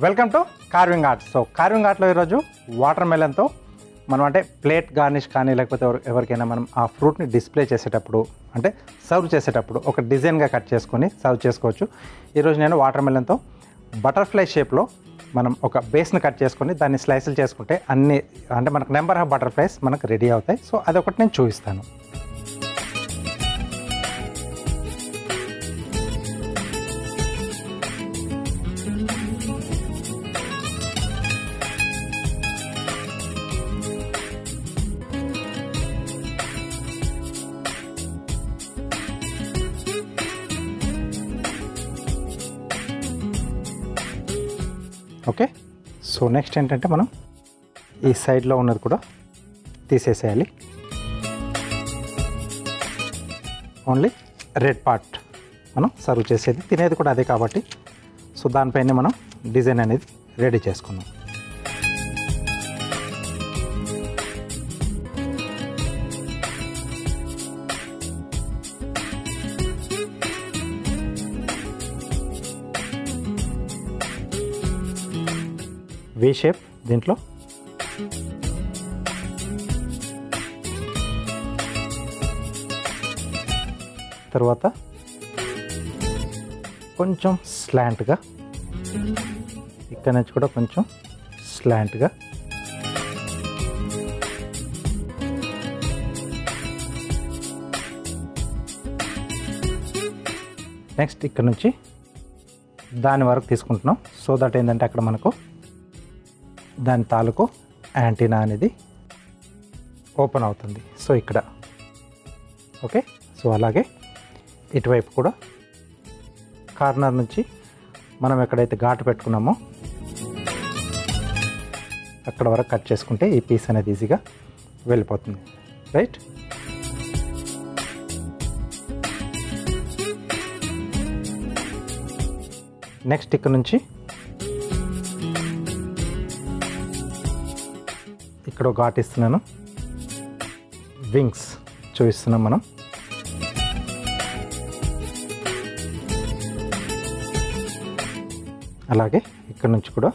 Welcome to carving art. So carving ఆర్ట్లో ఈరోజు వాటర్ మెలన్తో మనం అంటే ప్లేట్ గార్నిష్ కానీ లేకపోతే ఎవరికైనా మనం ఆ ఫ్రూట్ని డిస్ప్లే చేసేటప్పుడు అంటే సర్వ్ చేసేటప్పుడు ఒక డిజైన్గా కట్ చేసుకొని సర్వ్ చేసుకోవచ్చు. ఈరోజు నేను వాటర్ మెలన్తో బటర్ఫ్లై షేప్లో మనం ఒక బేస్ని కట్ చేసుకొని దాన్ని స్లైసులు చేసుకుంటే అన్ని అంటే మనకు నెంబర్ ఆఫ్ బటర్ఫ్లైస్ మనకు రెడీ అవుతాయి. సో అదొకటి నేను చూపిస్తాను. ఓకే, సో నెక్స్ట్ ఏంటంటే మనం ఈ సైడ్లో ఉన్నది కూడా తీసేసేయాలి. ఓన్లీ రెడ్ పార్ట్ మనం సర్వ్ చేసేది, తినేది కూడా అదే కాబట్టి సో దానిపైన మనం డిజైన్ అనేది రెడీ చేసుకున్నాం. వి షేప్ దీంట్లో తర్వాత కొంచెం స్లాంట్గా ఇక్కడ నుంచి కూడా కొంచెం స్లాంట్గా నెక్స్ట్ ఇక్కడ నుంచి దాని వరకు తీసుకుంటున్నాం. సో దట్ ఏంటంటే అక్కడ మనకు దాని తాలూకు యాంటీనా అనేది ఓపెన్ అవుతుంది. సో ఇక్కడ ఓకే, సో అలాగే ఇటువైపు కూడా కార్నర్ నుంచి మనం ఎక్కడైతే ఘాటు పెట్టుకున్నామో అక్కడ వరకు కట్ చేసుకుంటే ఈ పీస్ అనేది ఈజీగా వెళ్ళిపోతుంది. రైట్, నెక్స్ట్ ఇక్కడ నుంచి ఇక్కడ ఘాట్ ఇస్తున్నాను, వింగ్స్ చూపిస్తున్నాం మనం. అలాగే ఇక్కడ నుంచి కూడా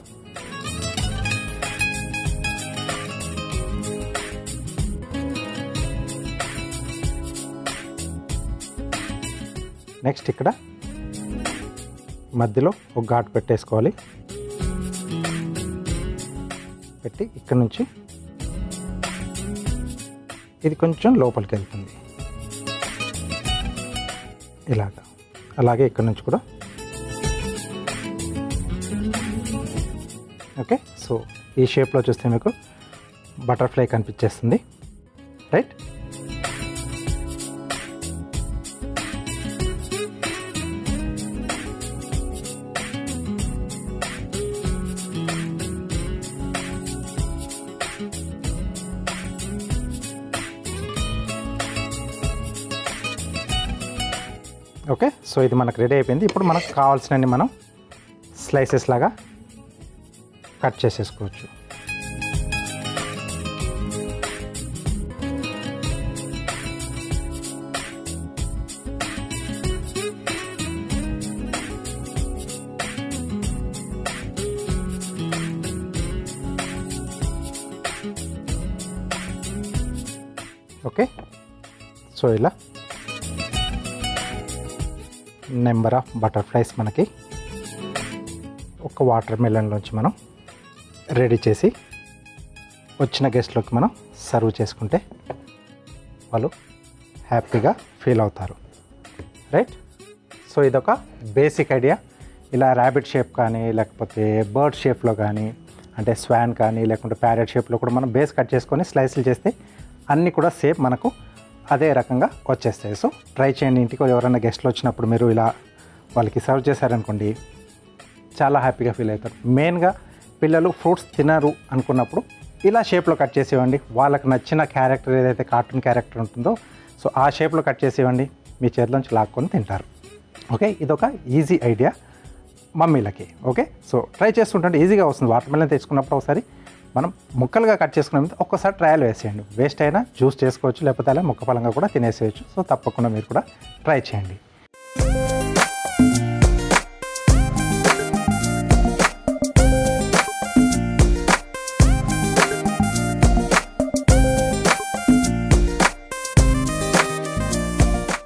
నెక్స్ట్ ఇక్కడ మధ్యలో ఒక ఘాట్ పెట్టేసుకోవాలి. పెట్టి ఇక్కడ నుంచి ఇది కొంచెం లోపలికి వెళ్తుంది ఇలాగా. అలాగే ఇక్కడ నుంచి కూడా ఓకే. సో ఈ షేప్లో చూస్తే మీకు బటర్ఫ్లై కనిపించేస్తుంది. Right, okay. సో ఇది మనకు రెడీ అయిపోయింది. ఇప్పుడు మనకు కావాల్సినవి మనం స్లైసెస్ లాగా కట్ చేసేసుకోవచ్చు. ఓకే, సో ఇలా నెంబర్ ఆఫ్ బటర్ఫ్లైస్ మనకి ఒక వాటర్ మెలన్లోంచి మనం రెడీ చేసి వచ్చిన గెస్ట్లోకి మనం సర్వ్ చేసుకుంటే వాళ్ళు హ్యాపీగా ఫీల్ అవుతారు. రైట్, సో ఇదొక బేసిక్ ఐడియా. ఇలా ర్యాబిట్ షేప్ కానీ లేకపోతే బర్డ్ షేప్లో కానీ అంటే స్వాన్ కానీ లేకుంటే ప్యారెట్ షేప్లో కూడా మనం బేస్ కట్ చేసుకొని స్లైసులు చేస్తే అన్నీ కూడా సేమ్ మనకు అదే రకంగా వచ్చేస్తాయి. సో ట్రై చేయండి. ఇంటికి ఎవరైనా గెస్ట్లు వచ్చినప్పుడు మీరు ఇలా వాళ్ళకి సర్వ్ చేశారనుకోండి చాలా హ్యాపీగా ఫీల్ అవుతారు. మెయిన్గా పిల్లలు ఫ్రూట్స్ తినరు అనుకున్నప్పుడు ఇలా షేప్లో కట్ చేసి ఇవ్వండి. వాళ్ళకి నచ్చిన క్యారెక్టర్ ఏదైతే కార్టూన్ క్యారెక్టర్ ఉంటుందో సో ఆ షేప్లో కట్ చేసి ఇవ్వండి, మీ చేతిలోంచి లాక్కొని తింటారు. ఓకే, ఇదొక ఈజీ ఐడియా మమ్మీలకి. ఓకే, సో ట్రై చేస్తుంటే ఈజీగా వస్తుంది. వాటర్ మెలన్ తెచ్చుకున్నప్పుడు ఒకసారి మనం ముక్కలుగా కట్ చేసుకునే ఒక్కసారి ట్రయల్ వేసేయండి. వేస్ట్ అయినా జ్యూస్ చేసుకోవచ్చు, లేకపోతే అలా ముక్క పలంగా కూడా తినేసేయచ్చు. సో తప్పకుండా మీరు కూడా ట్రై చేయండి.